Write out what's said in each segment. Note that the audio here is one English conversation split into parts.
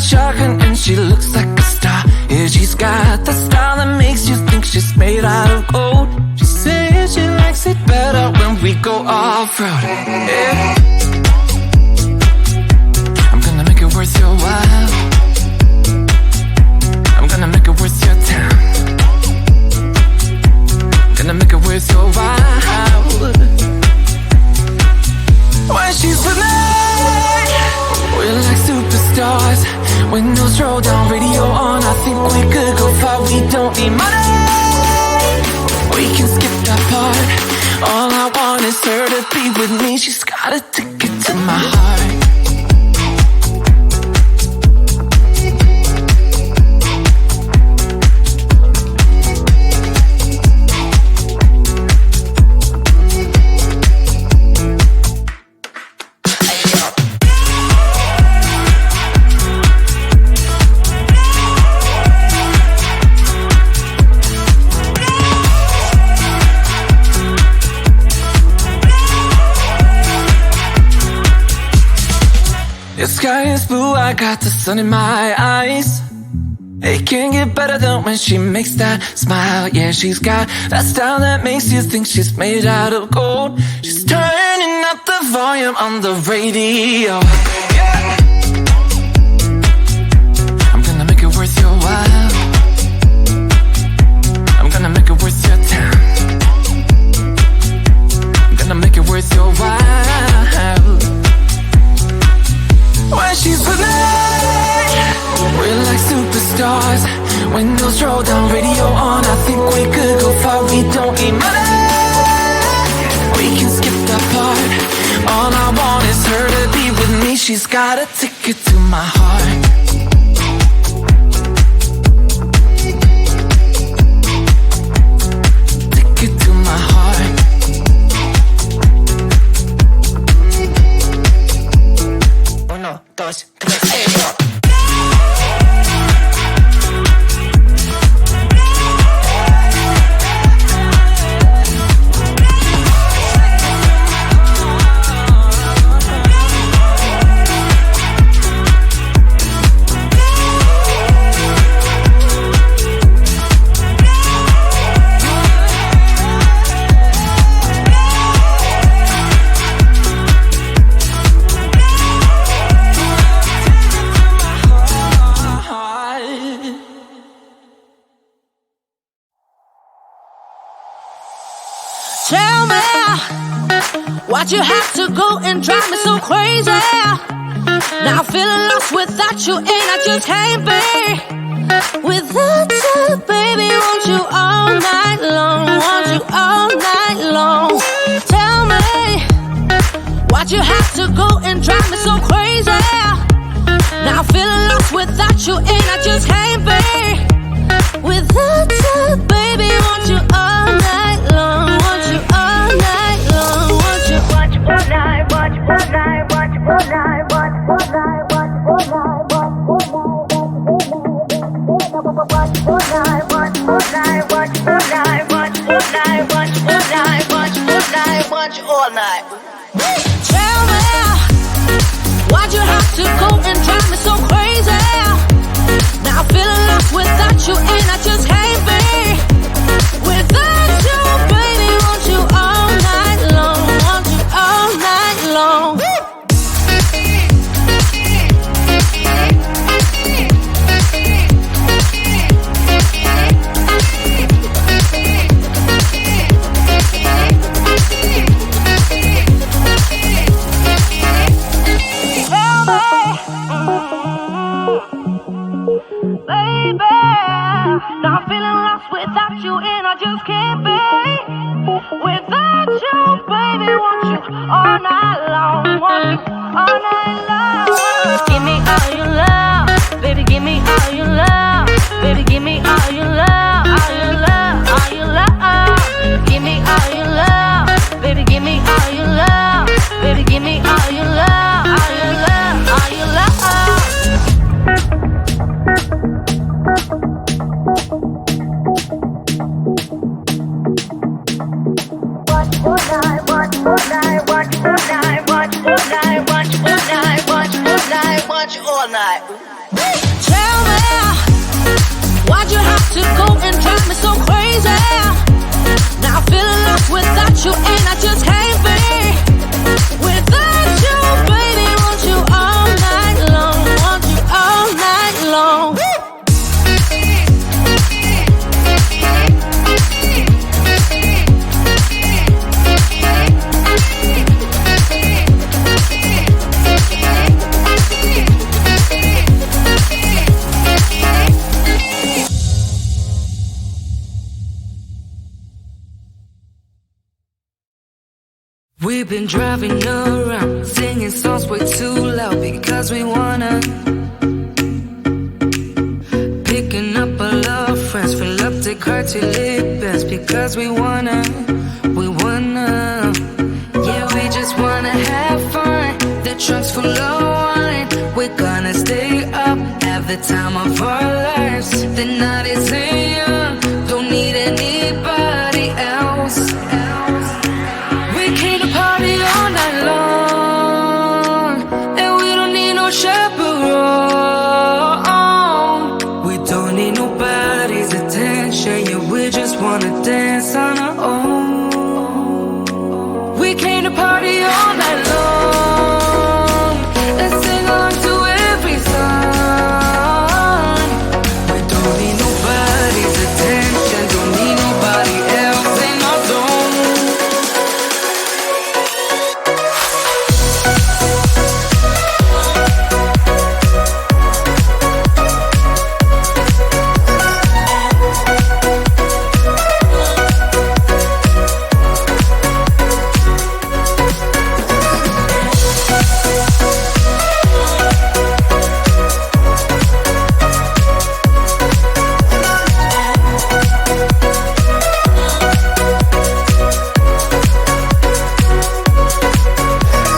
shocking and she looks like a star. Yeah, she's got the style that makes you think she's made out of gold. She says she likes it better when we go off-road. Yeah. I'm gonna make it worth your while. I'm gonna make it worth your time. Gonna make it worth your while. When she's with me, we're like superstars. Windows roll down, radio on. I think we could go far. We don't need money. We can skip that part. All I want is her to be with me. She's got a ticket to my heart. The sky is blue, I got the sun in my eyes. It can't get better than when she makes that smile. Yeah, she's got that style that makes you think she's made out of gold. She's turning up the volume on the radio. Yeah. I'm gonna make it worth your while. I'm gonna make it worth your time. I'm gonna make it worth your while. When she's with me, we're like superstars. Windows roll down, radio on. I think we could go far. We don't need money. We can skip that part. All I want is her to be with me. She's got a ticket to my heart. Ticket to my heart. Uno, dos, tres, Tell me why'd you have to go and drive me so crazy? Now I'm feeling lost without you, and I just can't be without you, baby. Want you all night long, want you all night long. Tell me why'd you have to go and drive me so crazy? Now I'm feeling lost without you, and I just can't be without you, baby. Want you all night long, want you all night long, want you watch all night, watch all night, watch all night, watch all night, watch all night, watch all night, watch all night, watch all night, watch all night, watch all night, watch all night, watch all night. Tell me why'd you have to go and drive me so crazy? Now I'm feeling lost without you, and I just can't be without you, baby. Want you all night long, want you all night long. Baby, now I'm feeling lost without you, and I just can't be without you, baby. Want you all night long, want you all night long. Give me all your love, baby. Give me all your love, baby. Give me all your love, all your love, all your love. Give me all your love, baby. Give me all your love, baby. Give me all your love, all your love, all your love. Watch all night, watch all night, watch all night, watch all night, watch all night, watch all night, watch want you all night. Tell me, why'd you have to go and drive me so crazy? Now I'm feeling lost without you, and I just can't be without you, baby. Want you all night long, want you all night long. We've been driving around, singing songs way too loud because we wanna. Picking up all our friends, fill up the car till it bends because we wanna. Yeah, we just wanna have fun. The trunk's full of wine. We're gonna stay up, have the time of our lives. The night is young, don't need anybody else. We came to party all night long, and we don't need no chaperone. We don't need nobody's attention, yeah, we just wanna dance on our own. We came to party all night long, and sing on to every song. We don't need nobody's attention, don't need nobody else in our zone.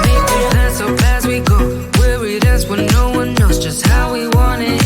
Making plans up as we go, where we dance when no one knows just how we want it.